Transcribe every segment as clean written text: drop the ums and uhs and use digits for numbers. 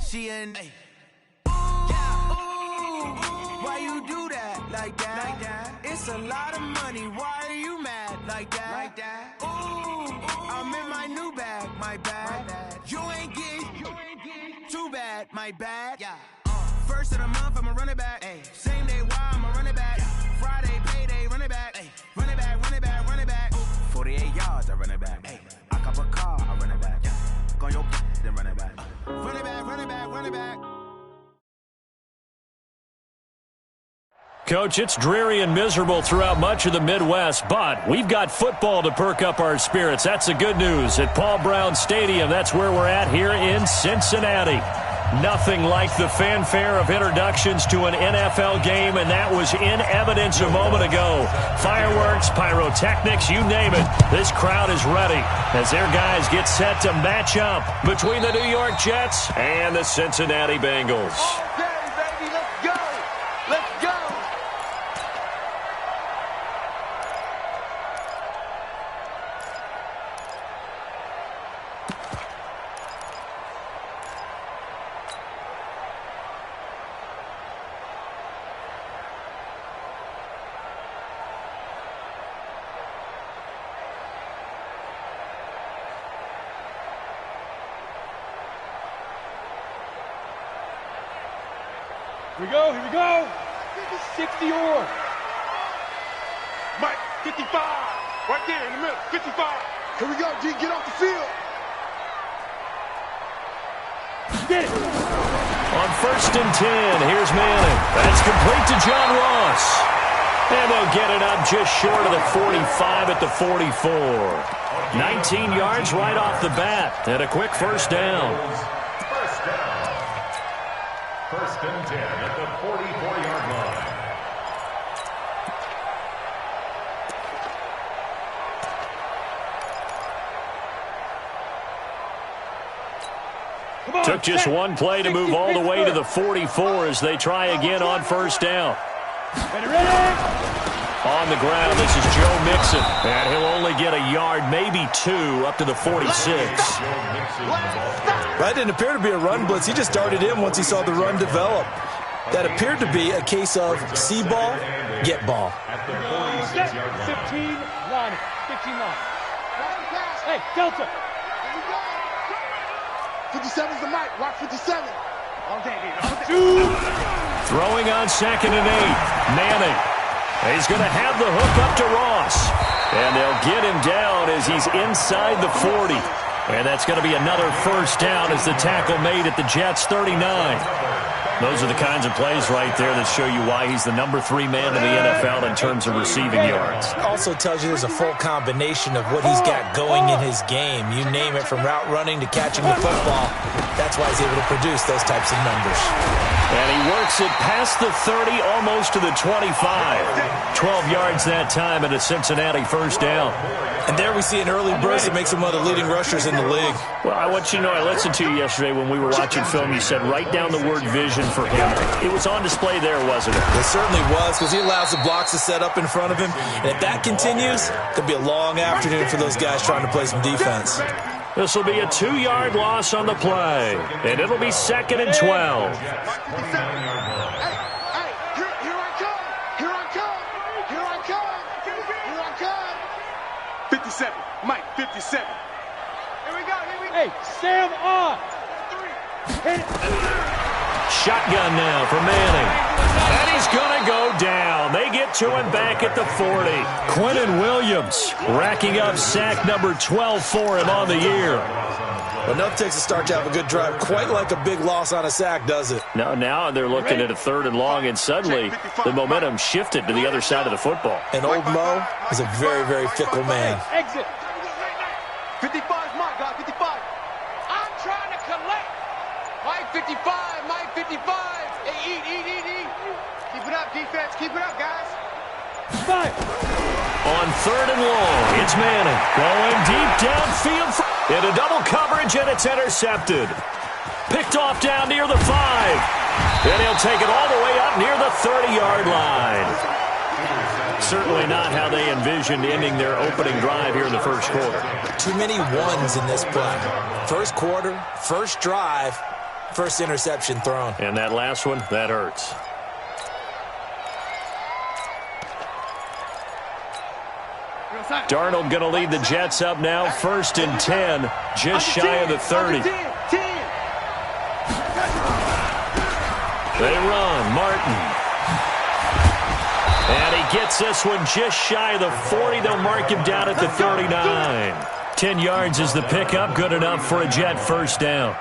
She in. Yeah. Why you do that like that? It's a lot of money. Why are you mad like that? Ooh, I'm in my new bag, my bad. You ain't getting too bad, my bad. Yeah. First of the month, I'ma run it back. Ay. Same day, why I'ma run it back. Friday, payday, run it back. Ay. Run it back, run it back, run it back. 48 yards, I run it back. Ay. I cop a car, I run it back. Go on your then run it back. Run it back, run it back, run it back. Coach, it's dreary and miserable throughout much of the Midwest, but we've got football to perk up our spirits. That's the good news. At Paul Brown Stadium, that's where we're at here in Cincinnati. Nothing like the fanfare of introductions to an NFL game, and that was in evidence a moment ago. Fireworks, pyrotechnics, you name it. This crowd is ready as their guys get set to match up between the New York Jets and the Cincinnati Bengals. Okay, baby, let's go. Let's go. Here we go, here we go. 60 or. Mike, 55. Right there in the middle, 55. Here we go, G, get off the field. Get it. On 1st and 10, here's Manning. That's complete to John Ross. And they'll get it up just short of the 45 at the 44. 19 yards right off the bat, and a quick first down. First and 10 at the 44-yard line. Took just one play to move all the way to the 44 as they try again on first down. On the ground, this is Joe Mixon, and he'll only get a yard, maybe two, up to the 46. That didn't appear to be a run blitz. He just darted in once he saw the run develop. That appeared to be a case of see ball, get ball. 15 line, 15 line. Hey, Delta. 57's the mic. Rock 57. Throwing on 2nd and 8. Manning. He's going to have the hook up to Ross. And they'll get him down as he's inside the 40. And that's going to be another first down as the tackle made at the Jets' 39. Those are the kinds of plays right there that show you why he's the number 3 man in the NFL in terms of receiving yards. Also tells you there's a full combination of what he's got going in his game. You name it, from route running to catching the football. That's why he's able to produce those types of numbers. And he works it past the 30, almost to the 25. 12 yards that time and a Cincinnati first down. And there we see an early burst that makes him one of the leading rushers in the league. Well, I want you to know, I listened to you yesterday when we were watching film. You said write down the word vision for him. It was on display there, wasn't it? It certainly was, because he allows the blocks to set up in front of him. And if that continues, it could be a long afternoon for those guys trying to play some defense. This will be a 2-yard loss on the play, and it'll be 2nd and 12. Mike, 57. Here we go. Hey, Sam on. Shotgun now for Manning. And he's going to go down. They get to him back at the 40. Quentin Williams racking up sack number 12 for him on the year. Well, enough takes a start to have a good drive. Quite like a big loss on a sack, does it? Now they're looking at a 3rd and long, and suddenly the momentum shifted to the other side of the football. And old Mo is a very, very fickle man. Exit. 55 is my guy, 55. I'm trying to collect. Mike 55, Mike 55. Hey, eat. Keep it up, defense. Keep it up, guys. 5. On 3rd and long, it's Manning going deep downfield into double coverage, and it's intercepted. Picked off down near the 5. And he'll take it all the way up near the 30-yard line. Certainly not how they envisioned ending their opening drive here in the first quarter. Too many ones in this play. First quarter, first drive, first interception thrown. And that last one, that hurts. Darnold going to lead the Jets up now, 1st and 10, just shy of the 30. They run, Martin. And he gets this one just shy of the 40. They'll mark him down at the 39. 10 yards is the pickup, good enough for a Jet first down.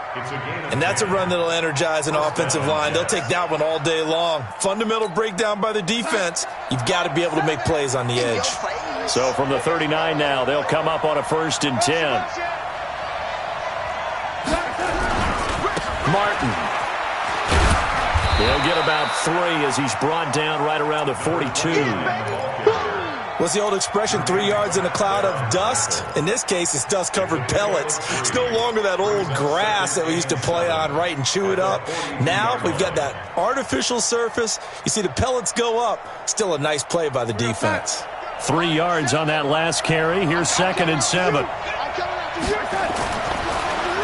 And that's a run that'll energize an offensive line. They'll take that one all day long. Fundamental breakdown by the defense. You've got to be able to make plays on the edge. So from the 39 now, they'll come up on a 1st and 10. Martin. He'll get about 3 as he's brought down right around the 42. What's the old expression, 3 yards in a cloud of dust? In this case, it's dust-covered pellets. It's no longer that old grass that we used to play on, right, and chew it up. Now we've got that artificial surface. You see the pellets go up. Still a nice play by the defense. 3 yards on that last carry. Here's 2nd and 7.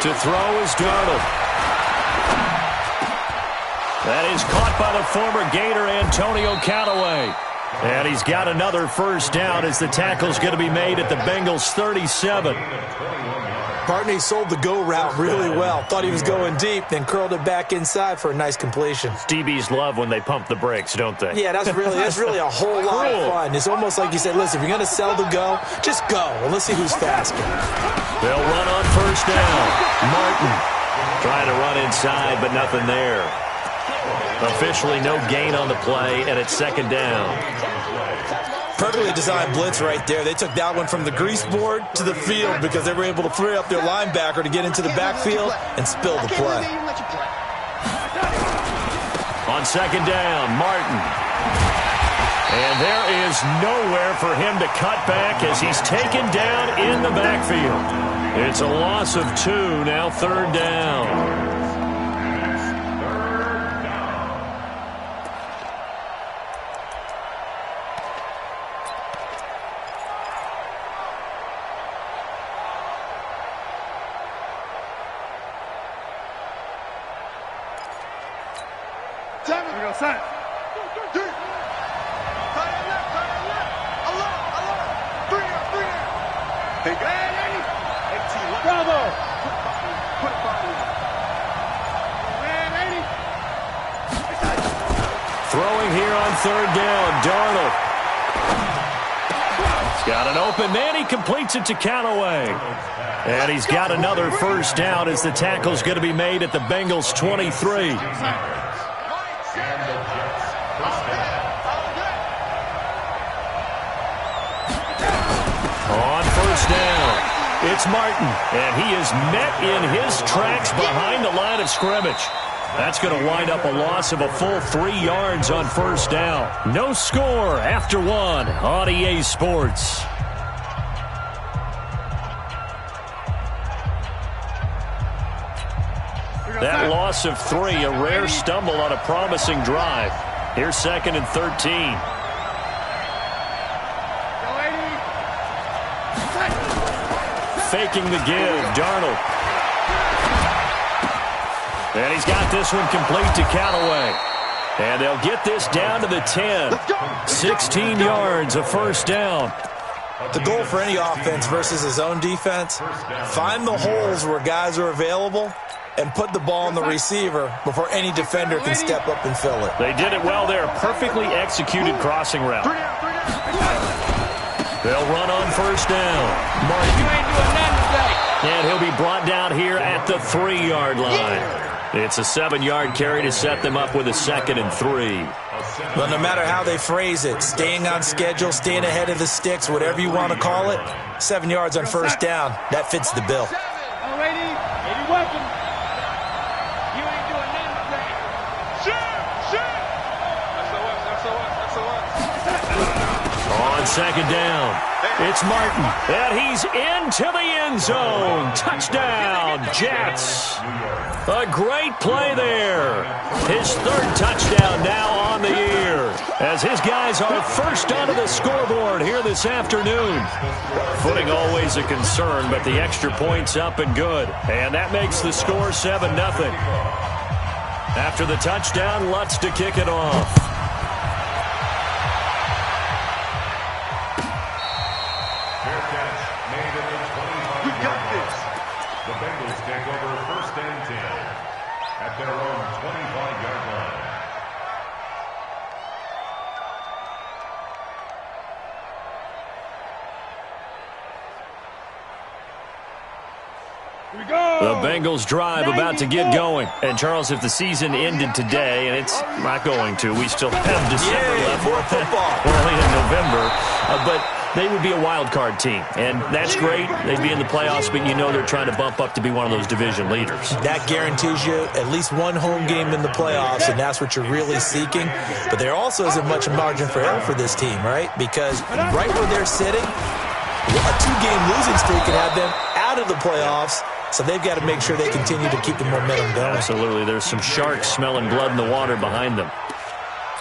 To throw is Darnold. That is caught by the former Gator Antonio Callaway. And he's got another first down as the tackle's going to be made at the Bengals 37. Partney sold the go route really well. Thought he was going deep, then curled it back inside for a nice completion. DBs love when they pump the brakes, don't they? Yeah, that's really a whole lot of fun. It's almost like you said, listen, if you're going to sell the go, just go, and let's see who's faster. They'll run on first down. Martin trying to run inside, but nothing there. Officially no gain on the play, and it's 2nd down. Perfectly designed blitz right there. They took that one from the grease board to the field because they were able to free up their linebacker to get into the backfield and spill the play. On 2nd down, Martin. And there is nowhere for him to cut back as he's taken down in the backfield. It's a loss of 2, now 3rd down. Throwing here on 3rd down, Darnold. He's got an open man. He completes it to Callaway. And he's got another first down as the tackle's going to be made at the Bengals 23. On first down, it's Martin. And he is met in his tracks behind the line of scrimmage. That's going to wind up a loss of a full 3 yards on first down. No score after 1 on EA Sports. That loss of 3, a rare stumble on a promising drive. Here's 2nd and 13. Faking the give, Darnold. And he's got this one complete to Callaway. And they'll get this down to the 10. 16 yards, a first down. The goal for any offense versus his own defense, find the holes where guys are available and put the ball on the receiver before any defender can step up and fill it. They did it well there. Perfectly executed crossing route. They'll run on first down. Martin. And he'll be brought down here at the 3-yard line. It's a 7-yard carry to set them up with a 2nd and 3. Well, no matter how they phrase it, staying on schedule, staying ahead of the sticks, whatever you want to call it, 7 yards on first down, that fits the bill. On 2nd down, it's Martin. And he's into the end zone. Touchdown, Jets. A great play there. His 3rd touchdown now on the year, as his guys are first onto the scoreboard here this afternoon. Footing always a concern, but the extra point's up and good. And that makes the score 7-0. After the touchdown, Lutz to kick it off. Fair catch made at the 25-yard line. The Bengals take over 1st and 10 at their own 25-yard line. The Bengals drive about to get going. And, Charles, if the season ended today, and it's not going to, we still have December left. More football. We're only in November. But they would be a wild card team. And that's great. They'd be in the playoffs, but you know they're trying to bump up to be one of those division leaders. That guarantees you at least one home game in the playoffs, and that's what you're really seeking. But there also isn't much margin for error for this team, right? Because right where they're sitting, a 2-game losing streak can have them out of the playoffs. So they've got to make sure they continue to keep the momentum going. Absolutely. There's some sharks smelling blood in the water behind them.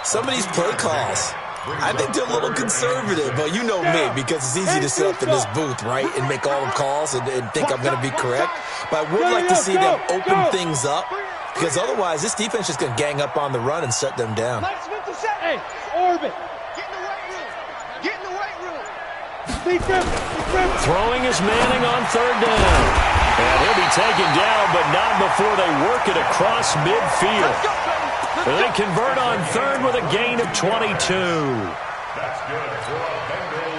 Some of these play calls, I think they're a little conservative, but you know me, because it's easy to sit up in this booth, right, and make all the calls and think I'm going to be correct. But I would like to see them open things up, because otherwise this defense is going to gang up on the run and shut them down. Hey, orbit. Get in the weight room. Get in the weight room. Throwing is Manning on 3rd down. And he'll be taken down, but not before they work it across midfield. They convert on 3rd with a gain of 22.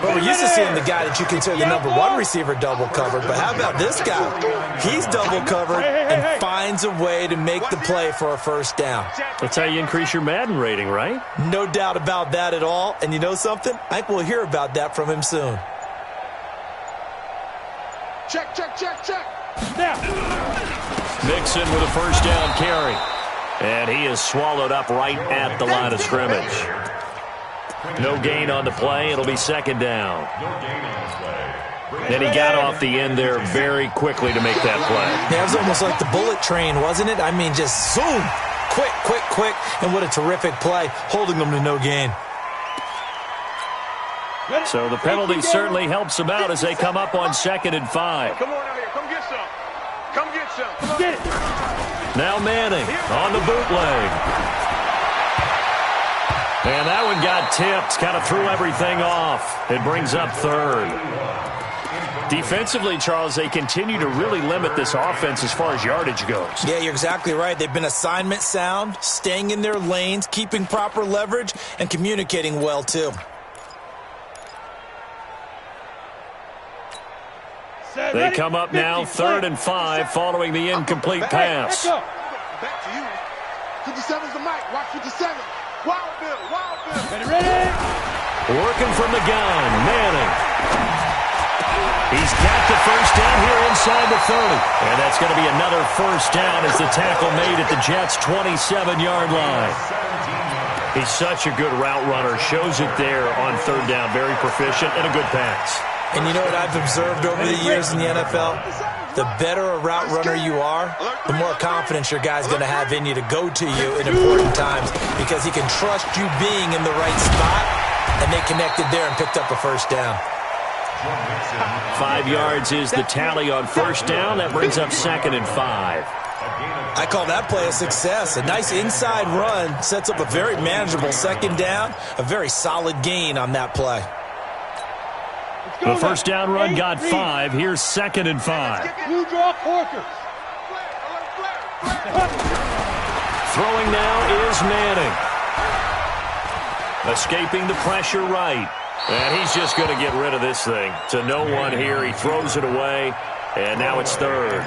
Well, we're used to seeing the guy that you consider the number 1 receiver double covered, but how about this guy? He's double covered and finds a way to make the play for a 1st down. That's how you increase your Madden rating, right? No doubt about that at all. And you know something? I think we'll hear about that from him soon. Check. Mixon with a 1st down carry. And he is swallowed up right at the line of scrimmage. No gain on the play. It'll be 2nd down. And he got off the end there very quickly to make that play. Yeah, it was almost like the bullet train, wasn't it? I mean, just zoom. Quick. And what a terrific play, holding them to no gain. So the penalty certainly helps them out as they come up on 2nd and 5. Come on out here. Come get some. Come get some. Get it. Now Manning on the bootleg. And that one got tipped. Kind of threw everything off. It brings up 3rd. Defensively, Charles, they continue to really limit this offense as far as yardage goes. Yeah, you're exactly right. They've been assignment sound, staying in their lanes, keeping proper leverage, and communicating well, too. They come up now 3rd and 5 following the incomplete pass. Back to you. 57's the mic. Watch 57. Wild Bill. Ready? Working from the gun, Manning. He's got the 1st down here inside the 30. And that's going to be another 1st down as the tackle made at the Jets' 27-yard line. He's such a good route runner. Shows it there on 3rd down. Very proficient and a good pass. And you know what I've observed over the years in the NFL? The better a route runner you are, the more confidence your guy's going to have in you to go to you in important times, because he can trust you being in the right spot, and they connected there and picked up a 1st down. 5 yards is the tally on 1st down. That brings up 2nd and 5. I call that play a success. A nice inside run sets up a very manageable 2nd down, a very solid gain on that play. The 1st down run got 5. Here's 2nd and 5. You draw Corkers. Throwing now is Manning. Escaping the pressure right. And he's just going to get rid of this thing. To no one here. He throws it away. And now it's 3rd.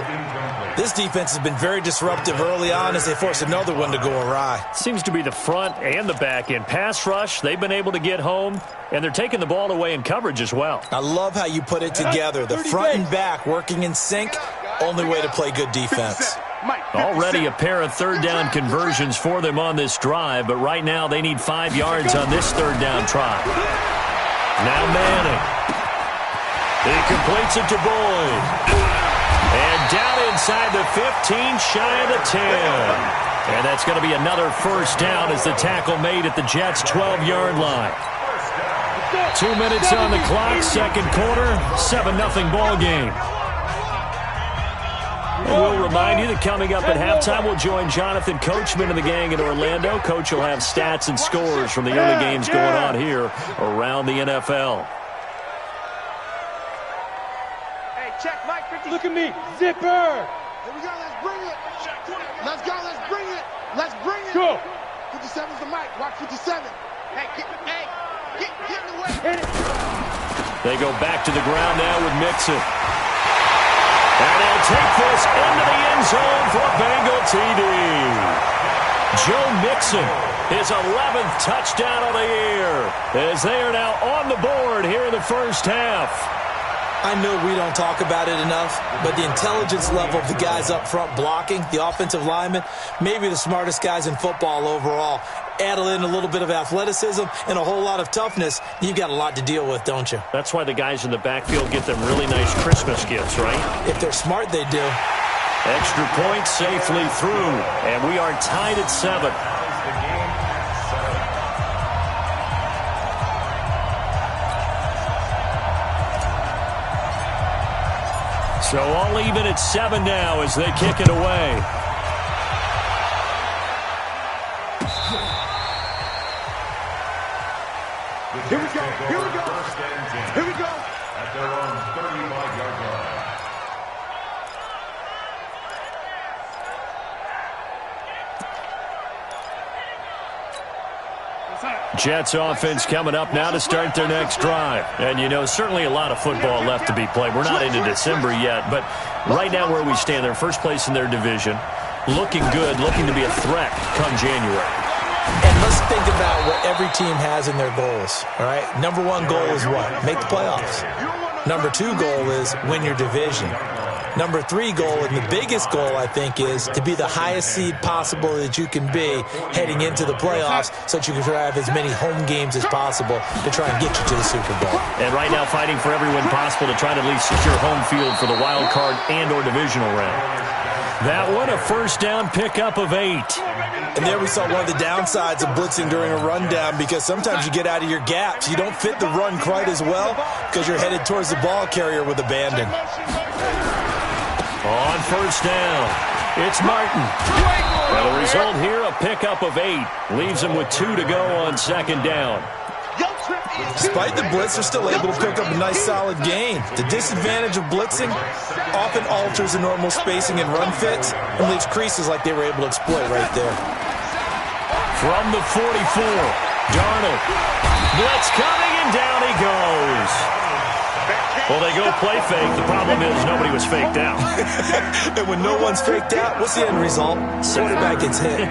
This defense has been very disruptive early on as they force another one to go awry. Seems to be the front and the back end. Pass rush, they've been able to get home, and they're taking the ball away in coverage as well. I love how you put it together. The front and back working in sync, only way to play good defense. Already a pair of 3rd down conversions for them on this drive, but right now they need 5 yards on this 3rd down try. Now Manning. He completes it to Boyd. And down inside the 15, shy of the 10. And that's going to be another 1st down as the tackle made at the Jets' 12-yard line. 2 minutes on the clock, 2nd quarter, 7-0 ball game. And we'll remind you that coming up at halftime, we'll join Jonathan Coachman and the gang in Orlando. Coach will have stats and scores from the early games going on here around the NFL. Hey, check, Mike 50. Look at me. Zipper. Here we go. Let's bring it. Let's go. Let's bring it. Let's bring it. Go. 57's the mic. Watch 57. Hey, get in the way. Hit it. They go back to the ground now with Mixon. And they'll take this into the end zone for a Bengal TD. Joe Mixon, his 11th touchdown of the year, as they are now on the board here in the first half. I know we don't talk about it enough, but the intelligence level of the guys up front blocking, the offensive linemen, maybe the smartest guys in football overall. Add in a little bit of athleticism and a whole lot of toughness, you've got a lot to deal with, don't you? That's why the guys in the backfield get them really nice Christmas gifts, right? If they're smart, they do. Extra point safely through, and we are tied at 7. So all even at 7 now as they kick it away. Here we go. Here we go. Here we go. At their own 35-yard line. Jets offense coming up now to start their next drive. And, you know, certainly a lot of football left to be played. We're not into December yet, but right now where we stand, they're first place in their division, looking good, looking to be a threat come January. And let's think about what every team has in their goals, all right? Number 1 goal is what? Make the playoffs. Number 2 goal is win your division. Number 3 goal, and the biggest goal, I think, is to be the highest seed possible that you can be heading into the playoffs so that you can try to have as many home games as possible to try and get you to the Super Bowl. And right now fighting for every win possible to try to at least secure home field for the wild card and or divisional round. That one, a first down pickup of 8. And there we saw one of the downsides of blitzing during a rundown, because sometimes you get out of your gaps. You don't fit the run quite as well because you're headed towards the ball carrier with abandon. On first down, it's Martin. And the result here, a pickup of 8. Leaves him with 2 to go on second down. Despite the blitz, they're still able to pick up a nice solid gain. The disadvantage of blitzing often alters the normal spacing and run fits and leaves creases like they were able to exploit right there. From the 44, Darnold. Blitz coming, and down he goes. Well, they go play fake. The problem is nobody was faked out. And when no one's faked out, what's the end result? Quarterback gets hit.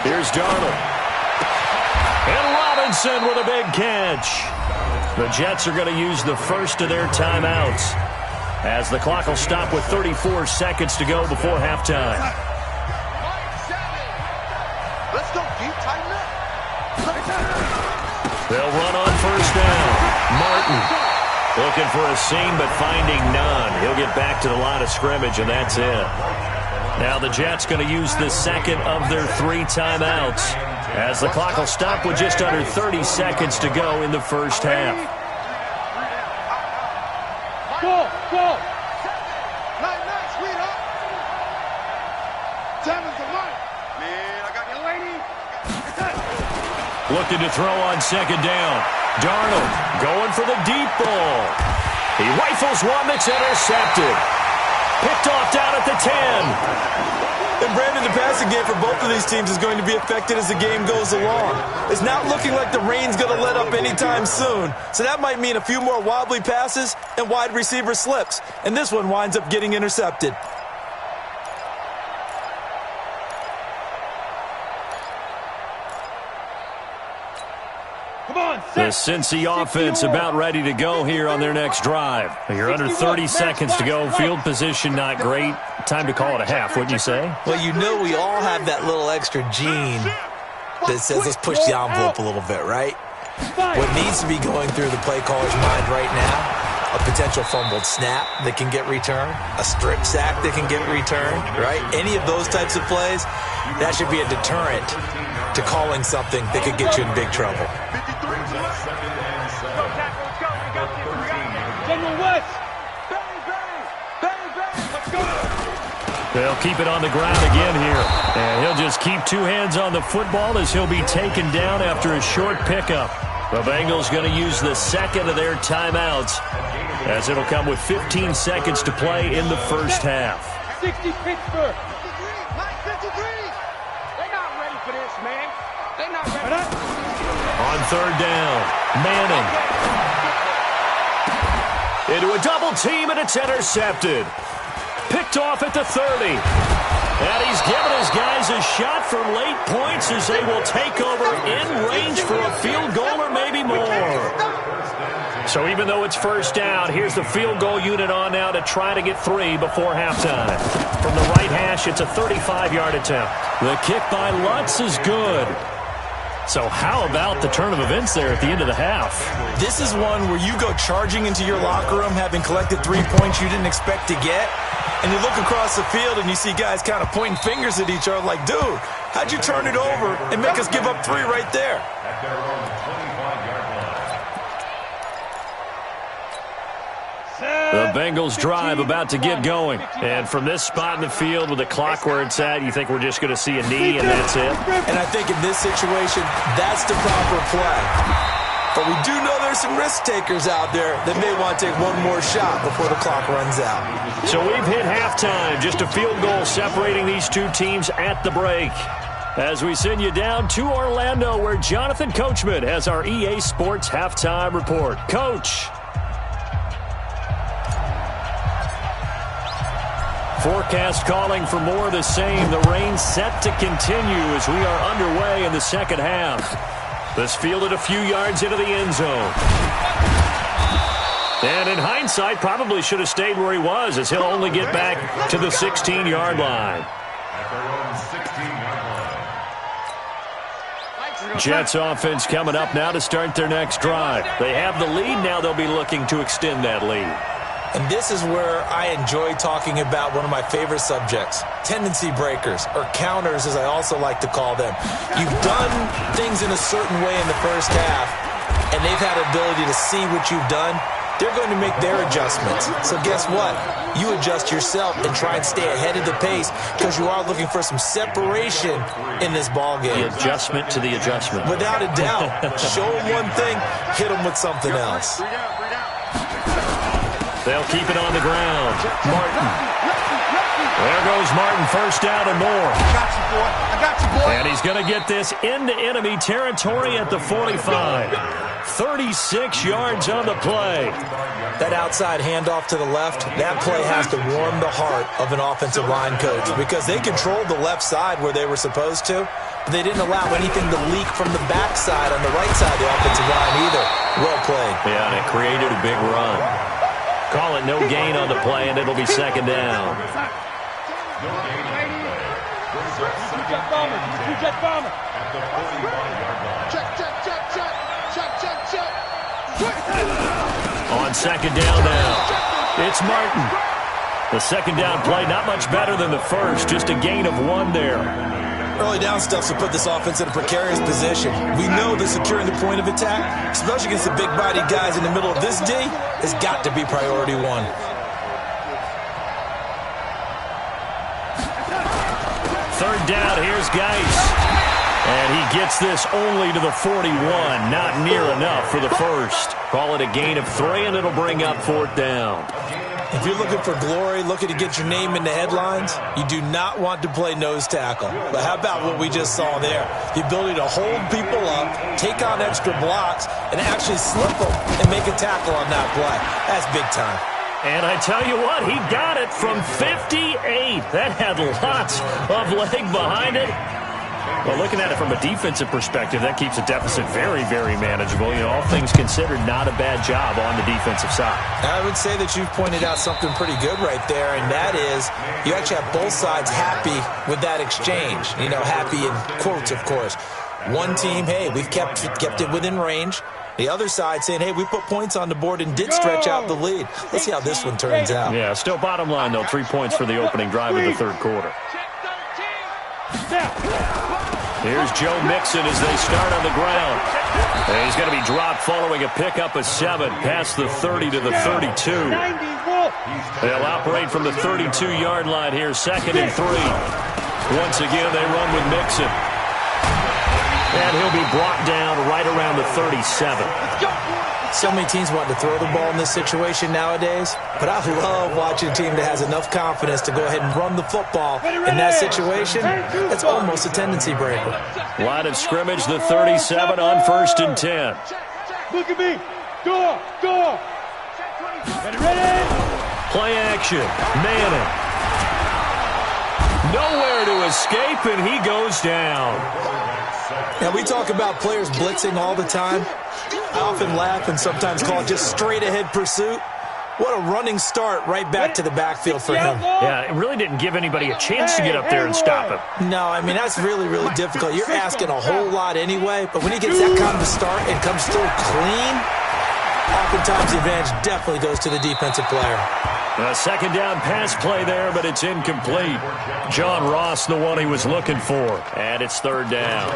Here's Darnold. And Robinson with a big catch. The Jets are going to use the first of their timeouts as the clock will stop with 34 seconds to go before halftime. Let's go deep, tighten up. They'll run on first down. Martin looking for a seam but finding none. He'll get back to the line of scrimmage, and that's it. Now the Jets going to use the second of their 3 timeouts as the clock will stop with just under 30 seconds to go in the first half. Go, go. Night, sweetheart. Tammy's the mic. Man, I got you, lady. Looking to throw on second down. Darnold going for the deep ball. He rifles one that's intercepted. Picked off down at the 10. And Brandon, the passing game for both of these teams is going to be affected as the game goes along. It's not looking like the rain's going to let up anytime soon. So that might mean a few more wobbly passes and wide receiver slips. And this one winds up getting intercepted. The Cincy offense about ready to go here on their next drive. You're under 30 seconds to go. Field position not great. Time to call it a half, wouldn't you say? Well, you know we all have that little extra gene that says let's push the envelope a little bit, right? What needs to be going through the play caller's mind right now, a potential fumbled snap that can get returned, a strip sack that can get returned, right? Any of those types of plays, that should be a deterrent to calling something that could get you in big trouble. Brings up second and 7. They'll keep it on the ground again here. And he'll just keep two hands on the football as he'll be taken down after a short pickup. The Bengals going to use the second of their timeouts as it'll come with 15 seconds to play in the first half. 60 Pittsburgh. 53. They're not ready for this, man. They're not ready. On third down, Manning. Into a double team, and it's intercepted. Picked off at the 30. And he's given his guys a shot for late points as they will take over in range for a field goal or maybe more. So even though it's first down, here's the field goal unit on now to try to get 3 before halftime. From the right hash, it's a 35-yard attempt. The kick by Lutz is good. So how about the turn of events there at the end of the half? This is one where you go charging into your locker room having collected 3 points you didn't expect to get, and you look across the field and you see guys kind of pointing fingers at each other like, dude, how'd you turn it over and make us give up 3 right there? At their own 25-yard line. The Bengals drive about to get going. And from this spot in the field with the clock where it's at, you think we're just going to see a knee and that's it? And I think in this situation, that's the proper play. But we do know there's some risk takers out there that may want to take one more shot before the clock runs out. So we've hit halftime. Just a field goal separating these two teams at the break. As we send you down to Orlando, where Jonathan Coachman has our EA Sports halftime report. Coach. Forecast calling for more of the same. The rain set to continue as we are underway in the second half. This fielded a few yards into the end zone. And in hindsight, probably should have stayed where he was, as he'll only get back to the 16-yard line. At their own 16-yard line. Jets offense coming up now to start their next drive. They have the lead. Now they'll be looking to extend that lead. And this is where I enjoy talking about one of my favorite subjects, tendency breakers, or counters as I also like to call them. You've done things in a certain way in the first half, and they've had the ability to see what you've done. They're going to make their adjustments. So guess what? You adjust yourself and try and stay ahead of the pace because you are looking for some separation in this ballgame. The adjustment to the adjustment. Without a doubt. Show them one thing, hit them with something else. They'll keep it on the ground. Martin. There goes Martin, first down and more. I got you, boy. I got you, boy. And he's going to get this into enemy territory at the 45. 36 yards on the play. That outside handoff to the left, that play has to warm the heart of an offensive line coach because they controlled the left side where they were supposed to, but they didn't allow anything to leak from the backside on the right side of the offensive line either. Well played. Yeah, and it created a big run. Call it no gain on the play, and it'll be second down. On second down now, it's Martin. The second down play, not much better than the first, just a gain of 1 there. Early down stuff to put this offense in a precarious position. We know that securing the point of attack, especially against the big-bodied guys in the middle of this D, has got to be priority 1. Third down, here's Geis. And he gets this only to the 41. Not near enough for the first. Call it a gain of 3, and it'll bring up fourth down. If you're looking for glory, looking to get your name in the headlines, you do not want to play nose tackle. But how about what we just saw there? The ability to hold people up, take on extra blocks, and actually slip them and make a tackle on that play. That's big time. And I tell you what, he got it from 58. That had lots of leg behind it. Well, looking at it from a defensive perspective, that keeps the deficit very, very manageable. You know, all things considered, not a bad job on the defensive side. I would say that you've pointed out something pretty good right there, and that is you actually have both sides happy with that exchange. You know, happy in quotes, of course. One team, hey, we've kept it within range. The other side saying, hey, we put points on the board and did stretch out the lead. Let's see how this one turns out. Yeah, still bottom line, though, 3 points for the opening drive of the third quarter. Here's Joe Mixon as they start on the ground. And he's going to be dropped following a pickup of 7 past the 30 to the 32. They'll operate from the 32-yard line here, 2nd and 3. Once again, they run with Mixon. And he'll be brought down right around the 37. So many teams want to throw the ball in this situation nowadays, but I love watching a team that has enough confidence to go ahead and run the football. In that situation, it's almost a tendency breaker. Line of scrimmage, the 37 on 1st and 10. Look at me. Go. Ready? Play action. Manning. Nowhere to escape, and he goes down. Now, we talk about players blitzing all the time. I often laugh and sometimes call it just straight-ahead pursuit. What a running start right back to the backfield for him. Yeah, it really didn't give anybody a chance to get up there and stop him. No, I mean, that's really, really difficult. You're asking a whole lot anyway, but when he gets that kind of a start and comes through clean, oftentimes the advantage definitely goes to the defensive player. A 2nd down pass play there, but it's incomplete. John Ross, the one he was looking for. And it's 3rd down.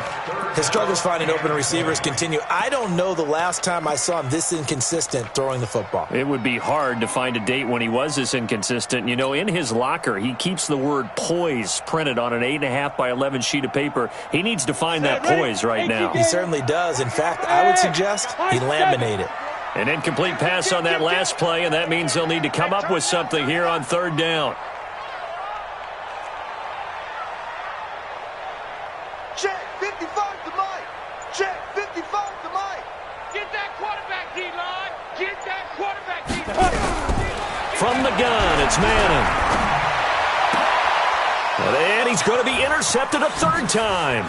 His struggles finding open receivers continue. I don't know the last time I saw him this inconsistent throwing the football. It would be hard to find a date when he was this inconsistent. You know, in his locker, he keeps the word poise printed on an 8.5 by 11 sheet of paper. He needs to find that poise right now. He certainly does. In fact, I would suggest he laminate it. An incomplete pass on that last play, and that means they'll need to come up with something here on 3rd down. Check 55 to Mike. Check 55 to Mike. Get that quarterback, D-line. Get that quarterback, D-line. From the gun, it's Manning. And he's going to be intercepted a 3rd time.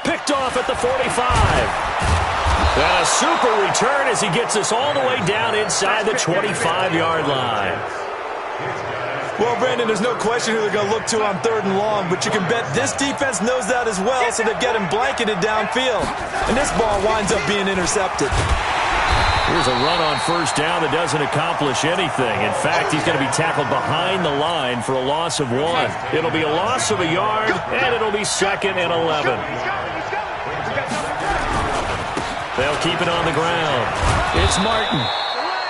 Picked off at the 45. And a super return as he gets us all the way down inside the 25-yard line. Well, Brandon, there's no question who they're going to look to on 3rd and long, but you can bet this defense knows that as well, so they get him blanketed downfield. And this ball winds up being intercepted. Here's a run on 1st down that doesn't accomplish anything. In fact, he's going to be tackled behind the line for a loss of 1. It'll be a loss of a yard, and it'll be 2nd and 11. They'll keep it on the ground. It's Martin.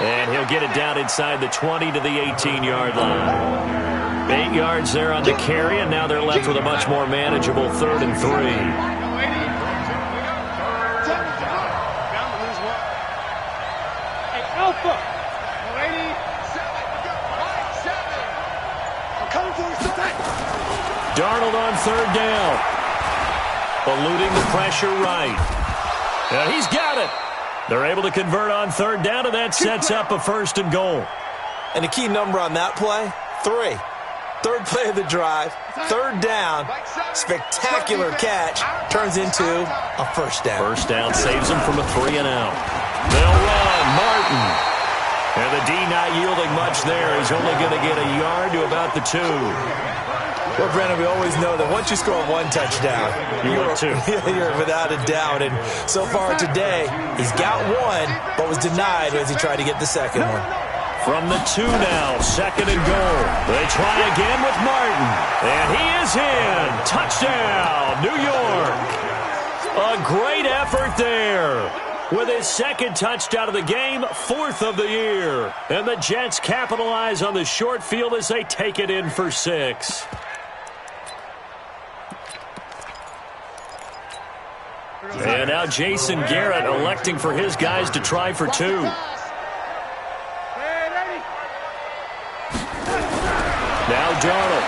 And he'll get it down inside the 20 to the 18-yard line. 8 yards there on the carry, and now they're left with a much more manageable 3rd and 3. Hey, Alpha. I'm coming for you, Darnold on 3rd down. Eluding the pressure right. He's got it. They're able to convert on 3rd down, and that sets up a 1st and goal. And the key number on that play, 3. 3rd play of the drive, 3rd down, spectacular catch, turns into a 1st down. 1st down saves them from a 3 and out. They'll run. Martin. And the D not yielding much there. He's only going to get a yard to about the 2. Well, Brandon, we always know that once you score 1 touchdown, you're 2. You're without a doubt. And so far today, he's got 1, but was denied as he tried to get the 2nd one. From the 2 now, 2nd and goal. They try again with Martin. And he is in. Touchdown, New York. A great effort there. With his 2nd touchdown of the game, 4th of the year. And the Jets capitalize on the short field as they take it in for 6. And now Jason Garrett electing for his guys to try for 2. Now Darnold.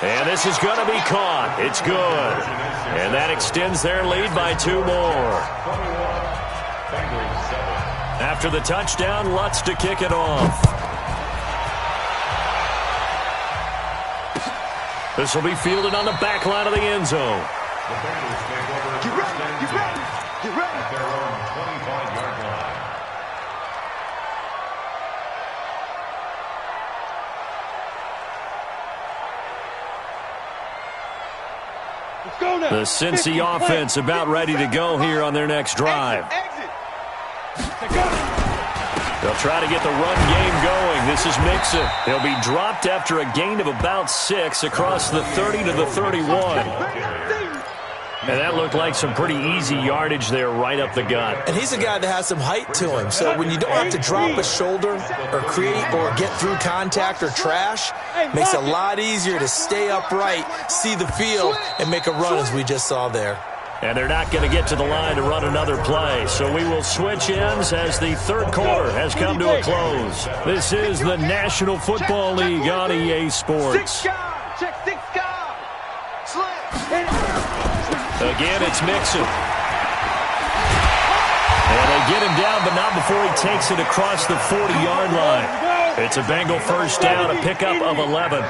And this is going to be caught. It's good. And that extends their lead by 2 more. After the touchdown, Lutz to kick it off. This will be fielded on the back line of the end zone. The Bengals take over. Get ready. Get ready. Get ready. At their own 25-yard line. The Cincy offense about ready to go here on their next drive. They'll try to get the run game going. This is Mixon. He'll be dropped after a gain of about 6 across the 30 to the 31. And that looked like some pretty easy yardage there right up the gut. And he's a guy that has some height to him. So when you don't have to drop a shoulder or create or get through contact or trash, makes it a lot easier to stay upright, see the field, and make a run as we just saw there. And they're not going to get to the line to run another play. So we will switch ends as the third quarter has come to a close. This is the National Football League on EA Sports. Again, it's Mixon. And they get him down, but not before he takes it across the 40-yard line. It's a Bengal first down, a pickup of 11.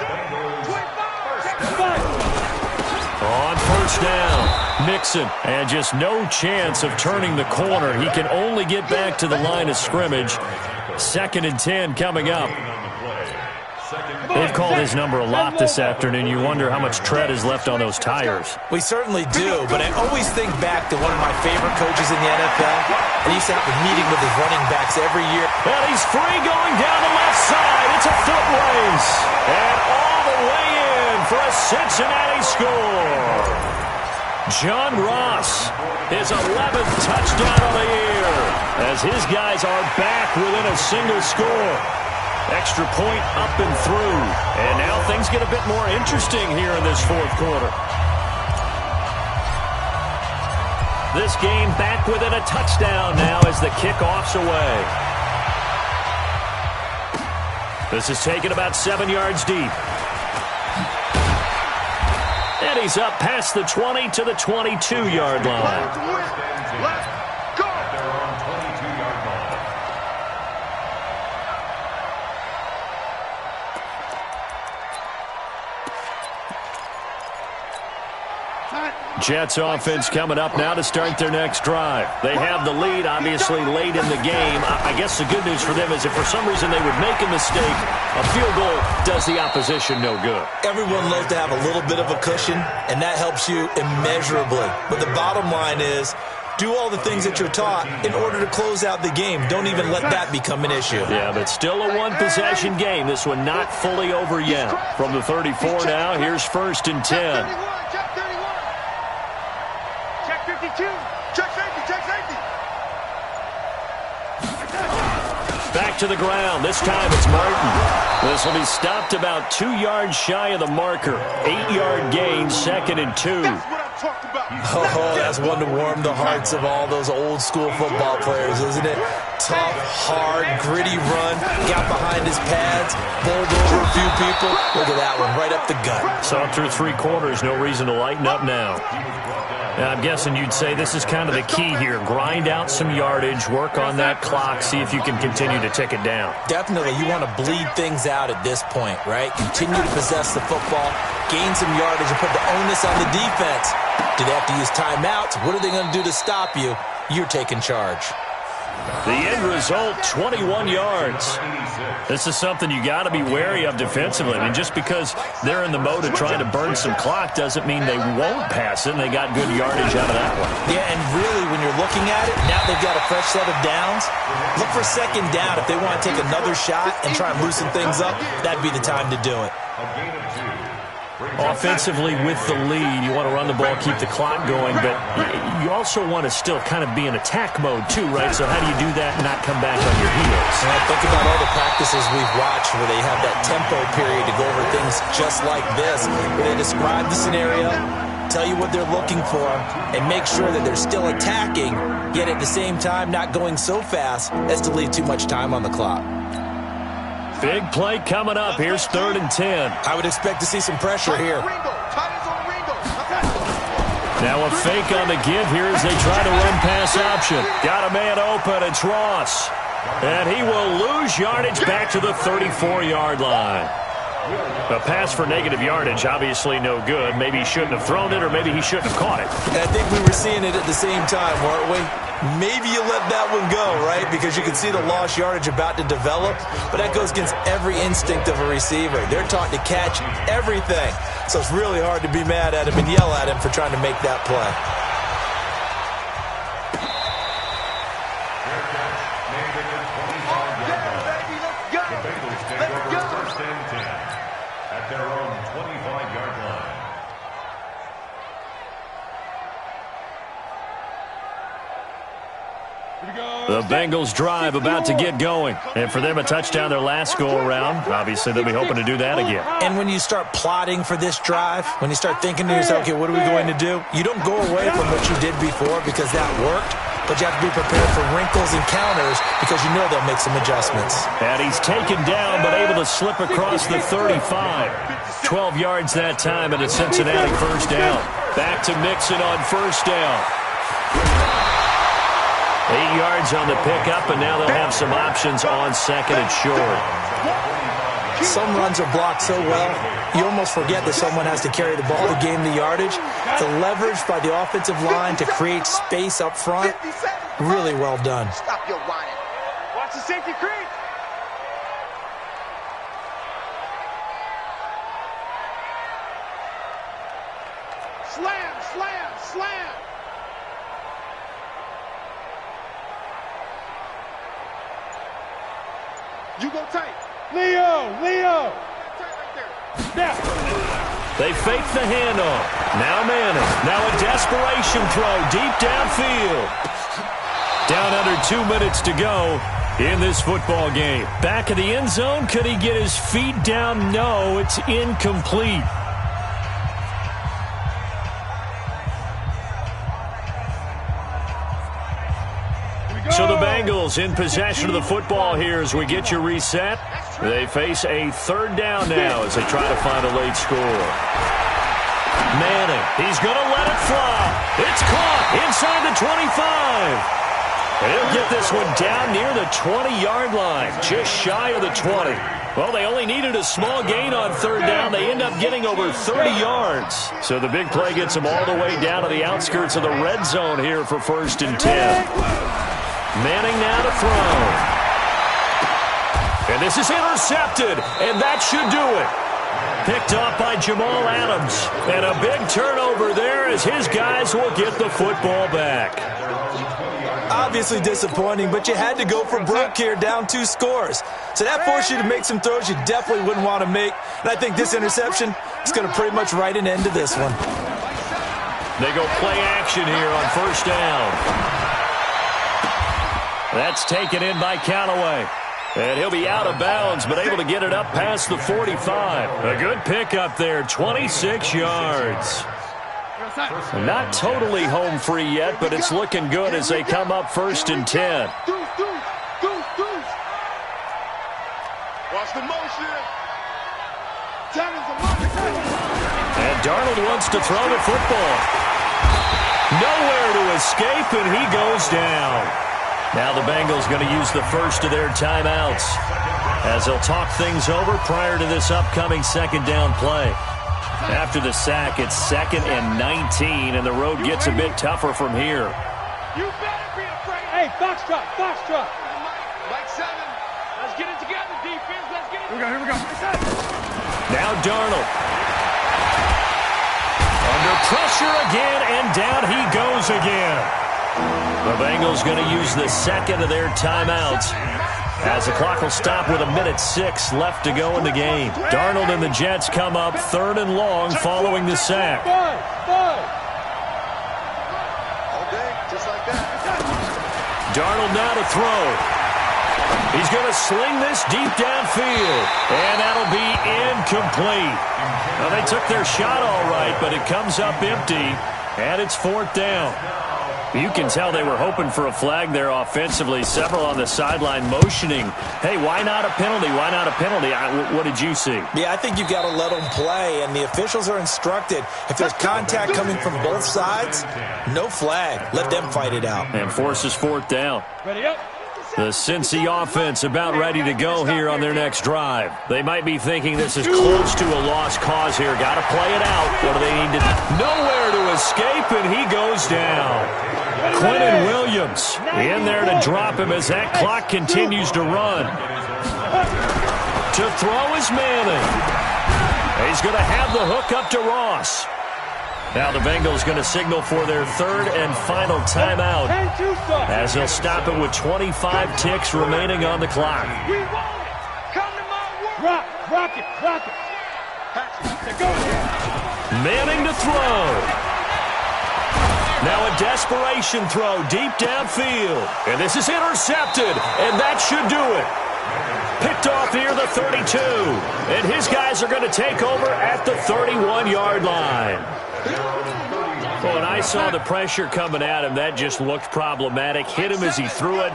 On first down, Mixon, and just no chance of turning the corner. He can only get back to the line of scrimmage. 2nd and 10 coming up. They've called his number a lot this afternoon. You wonder how much tread is left on those tires. We certainly do, but I always think back to one of my favorite coaches in the NFL. And he used to have a meeting with his running backs every year. And he's free going down the left side. It's a foot race. And all the way in for a Cincinnati score. John Ross, his 11th touchdown of the year, as his guys are back within a single score. Extra point up and through. And now things get a bit more interesting here in this fourth quarter. This game back within a touchdown now as the kickoff's away. This is taken about 7 yards deep. And he's up past the 20 to the 22-yard line. Jets offense coming up now to start their next drive. They have the lead, obviously, late in the game. I guess the good news for them is if for some reason they would make a mistake, a field goal does the opposition no good. Everyone loves to have a little bit of a cushion, and that helps you immeasurably. But the bottom line is, do all the things that you're taught in order to close out the game. Don't even let that become an issue. Yeah, but still a one-possession game. This one not fully over yet. From the 34 now, here's 1st and 10. Back to the ground. This time it's Martin. This will be stopped about 2 yards shy of the marker. 8-yard gain, 2nd and 2. Oh, that's one to warm the hearts of all those old school football players, isn't it? Tough, hard, gritty run. Got behind his pads, bowled over a few people. Look at that one, right up the gut. Saw it through 3 quarters. No reason to lighten up now. I'm guessing you'd say this is kind of the key here. Grind out some yardage, work on that clock, see if you can continue to tick it down. Definitely. You want to bleed things out at this point, right? Continue to possess the football, gain some yardage, and put the onus on the defense. Do they have to use timeouts? What are they going to do to stop you? You're taking charge. The end result, 21 yards. This is something you got to be wary of defensively. I mean, just because they're in the mode of trying to burn some clock doesn't mean they won't pass it, and they got good yardage out of that one. Yeah, and really, when you're looking at it, now they've got a fresh set of downs. Look for 2nd down. If they want to take another shot and try and loosen things up, that'd be the time to do it. Offensively, with the lead, you want to run the ball, keep the clock going, but you also want to still kind of be in attack mode too, right? So how do you do that and not come back on your heels? Think about all the practices we've watched where they have that tempo period to go over things just like this, where they describe the scenario, tell you what they're looking for, and make sure that they're still attacking, yet at the same time not going so fast as to leave too much time on the clock. Big play coming up. Here's 3rd and 10. I would expect to see some pressure here. Now a fake on the give here as they try to run pass option. Got a man open. It's Ross. And he will lose yardage back to the 34-yard line. A pass for negative yardage, obviously no good. Maybe he shouldn't have thrown it, or maybe he shouldn't have caught it. And I think we were seeing it at the same time, weren't we? Maybe you let that one go, right? Because you can see the lost yardage about to develop. But that goes against every instinct of a receiver. They're taught to catch everything. So it's really hard to be mad at him and yell at him for trying to make that play. Bengals drive about to get going. And for them, a touchdown their last go-around. Obviously, they'll be hoping to do that again. And when you start plotting for this drive, when you start thinking to yourself, okay, what are we going to do? You don't go away from what you did before because that worked. But you have to be prepared for wrinkles and counters because you know they'll make some adjustments. And he's taken down but able to slip across the 35. 12 yards that time and a Cincinnati first down. Back to Mixon on first down. 8 yards on the pickup, and now they'll have some options on second and short. Some runs are blocked so well, you almost forget that someone has to carry the ball to gain the yardage. The leverage by the offensive line to create space up front, really well done. Stop your whining. Watch the safety creep. Slam, slam, slam. You go tight. Leo. They fake the handoff. Now Manning. Now a desperation throw deep downfield. Down under 2 minutes to go in this football game. Back of the end zone. Could he get his feet down? No, it's incomplete. So the Bengals in possession of the football here as we get you reset. They face a third down now as they try to find a late score. Manning, he's going to let it fly. It's caught inside the 25. And he'll get this one down near the 20-yard line, just shy of the 20. Well, they only needed a small gain on third down. They end up getting over 30 yards. So the big play gets them all the way down to the outskirts of the red zone here for 1st and 10. Manning now to throw. And this is intercepted, and that should do it. Picked off by Jamal Adams. And a big turnover there as his guys will get the football back. Obviously disappointing, but you had to go for broke here, down 2 scores. So that forced you to make some throws you definitely wouldn't want to make. And I think this interception is going to pretty much write an end to this one. They go play action here on first down. That's taken in by Callaway. And he'll be out of bounds, but able to get it up past the 45. A good pickup there, 26 yards. Not totally home free yet, but it's looking good as they come up 1st and 10. Watch the motion. And Darnold wants to throw the football. Nowhere to escape, and he goes down. Now the Bengals going to use the first of their timeouts as they'll talk things over prior to this upcoming second down play. After the sack, it's 2nd and 19, and the road gets a bit tougher from here. You better be afraid. Hey, foxtrot. Like 7. Let's get it together, defense. Let's get it. Here we go. Now Darnold. Under pressure again, and down he goes again. The Bengals going to use the second of their timeouts as the clock will stop with 1:06 left to go in the game. Darnold and the Jets come up 3rd and long following the sack. Just like that. Darnold now to throw. He's going to sling this deep downfield, and that'll be incomplete. Well, they took their shot all right, but it comes up empty, and it's 4th down. You can tell they were hoping for a flag there offensively. Several on the sideline motioning, hey, why not a penalty? Why not a penalty? What did you see? Yeah, I think you've got to let them play, and the officials are instructed. If there's contact coming from both sides, no flag. Let them fight it out. And forces 4th down. Ready up. The Cincy offense about ready to go here on their next drive. They might be thinking this is close to a lost cause here. Got to play it out. What do they need to do? Nowhere to escape, and he goes down. Quentin Williams in there to drop him as that clock continues to run. To throw is Manning. He's going to have the hook up to Ross. Now the Bengals going to signal for their 3rd and final timeout as they'll stop it with 25 ticks remaining on the clock. We want it. Come to my work. Rock it. Manning to throw. Now a desperation throw deep downfield. And this is intercepted, and that should do it. Picked off near the 32. And his guys are going to take over at the 31-yard line. When I saw the pressure coming at him, that just looked problematic. Hit him as he threw it,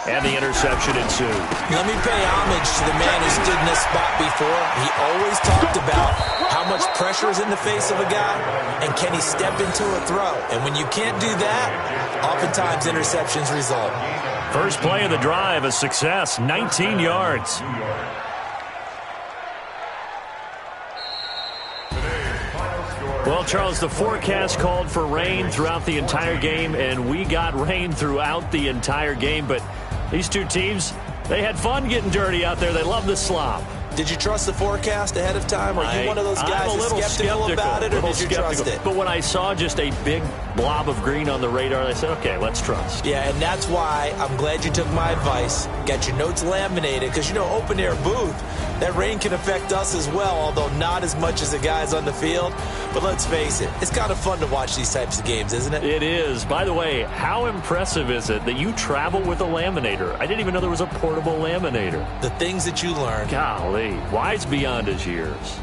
and the interception ensued. Let me pay homage to the man who stood in this spot before. He always talked about how much pressure is in the face of a guy, and can he step into a throw. And when you can't do that, oftentimes interceptions result. First play of the drive, a success, 19 yards. Well, Charles, the forecast called for rain throughout the entire game, and we got rain throughout the entire game. But these two teams, they had fun getting dirty out there. They love the slop. Did you trust the forecast ahead of time? Are you one of those guys that's skeptical about it, or did you trust it? But when I saw just a big blob of green on the radar, I said, okay, let's trust. Yeah, and that's why I'm glad you took my advice. Got your notes laminated, because, open-air booth, that rain can affect us as well, although not as much as the guys on the field. But let's face it, it's kind of fun to watch these types of games, isn't it? It is. By the way, how impressive is it that you travel with a laminator? I didn't even know there was a portable laminator. The things that you learn. Golly, wise beyond his years.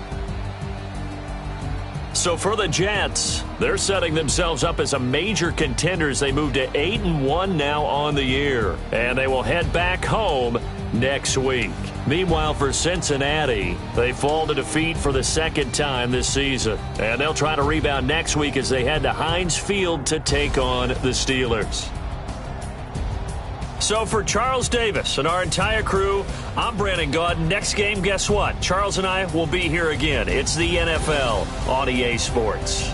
So for the Jets, they're setting themselves up as a major contender as they move to 8-1 now on the year. And they will head back home next week. Meanwhile, for Cincinnati, they fall to defeat for the second time this season. And they'll try to rebound next week as they head to Heinz Field to take on the Steelers. So for Charles Davis and our entire crew, I'm Brandon Gaud. Next game, guess what? Charles and I will be here again. It's the NFL on EA Sports.